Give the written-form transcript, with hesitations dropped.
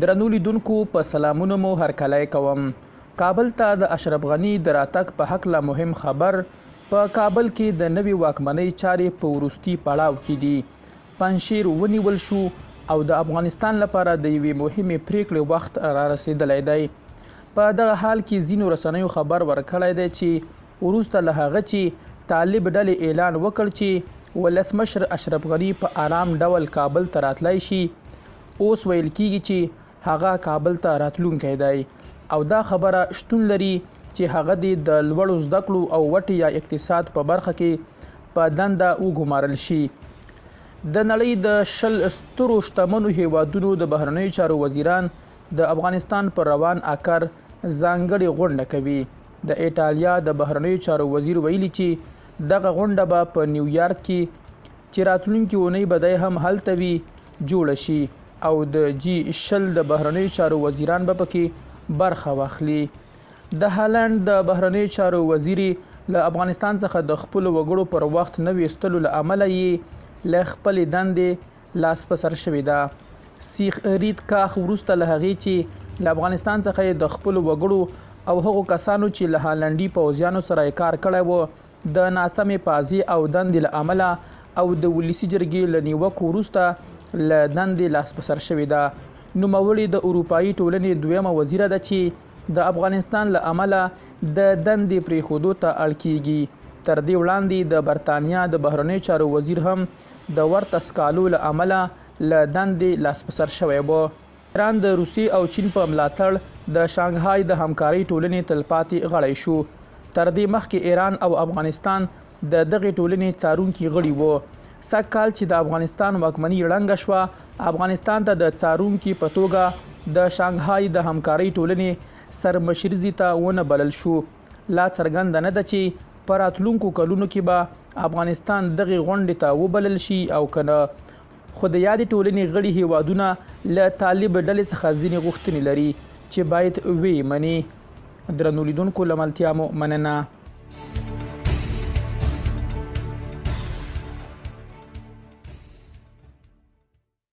درنو لیدونکو په سلامونو مو هرکلی کوم. کابل ته د اشرف غني د راتګ په هکله مهم خبر. په کابل کې د نوې واکمنۍ چارې په وروستي پړاو کې دي. پنجشیر ونیول شو او د افغانستان لپاره د یوې مهمې پریکړې وخت را رسیدلی دی. په دغه حال کې ځینو رسنیو خبر ورکړی دی چې وروسته له هغه چې طالب ډلې اعلان وکړ چې ولسمشر اشرف غني په آرام ډول کابل ته راتلی شي، اوس ویل کیږي چې هغه کابل ته راتلونکی دی او دا خبره شتون لري چې هغه د لوړو زده کړو او وټې یا اقتصاد په برخه کې په دنده وګمارل شي. د نړۍ د 20 سترو شتمنو هیوادونو د بهرنیو چارو وزیران د افغانستان پر روان اکر ځانګړې غونډه کوي. د ایټالیا د بهرنیو چارو وزیر ویلي چې دغه غونډه به په نیویارک کې چې راتلونکي اونۍ به دی هم هلته وي جوړه شي او د G20 د بهرنیو چارو وزیران به پکې برخه واخلي. د هالند د بهرنیو چارو وزیري له افغانستان څخه د خپلو وګړو پر وخت نه ویستلو له امله یې له خپلې دندې لاس په سر شوې ده. سیخ رید کاخ وروسته له هغې چې له افغانستان څخه د خپلو وګړو او هغو کسانو چې له هالندي پوځیانو سره یې کار کړی و د ناسمې پازې او دندې له امله او د ولسي جرګې له نیوکو وروسته له دندې لاس په سر شوې ده. نوموړې د اروپایي ټولنې دویمه وزیره ده چې د افغانستان له امله د دندې پرېښودو ته اړ کیږي. تر دې وړاندې د برطانیا د بهرنیو چارو وزیر هم د ورته سکالو له امله له دندې لاس په سر شوی و. ایران د روسیې او چین په ملاتړ د شانګهای د همکارۍ ټولنې تلپاتې غړی شو. تر دې مخکې ایران او افغانستان د دغې ټولنې څارونکي غړي وو. سږ کال چې د افغانستان واکمني ړنګه شوه، افغانستان ته د څارونکي په توګه د شانګهای د همکارۍ ټولنې سرمشرزي ته ونه بلل شو. لا څرګنده نه ده چې په راتلونکو کلونو کې به افغانستان دغې غونډې ته وبلل شي او که نه. خو د یادې ټولنې غړي هیوادونه له طالب ډلې څخه ځینې غوښتنې لري چې باید ویې مني. درنو لیدونکو له ملتیا مو مننه.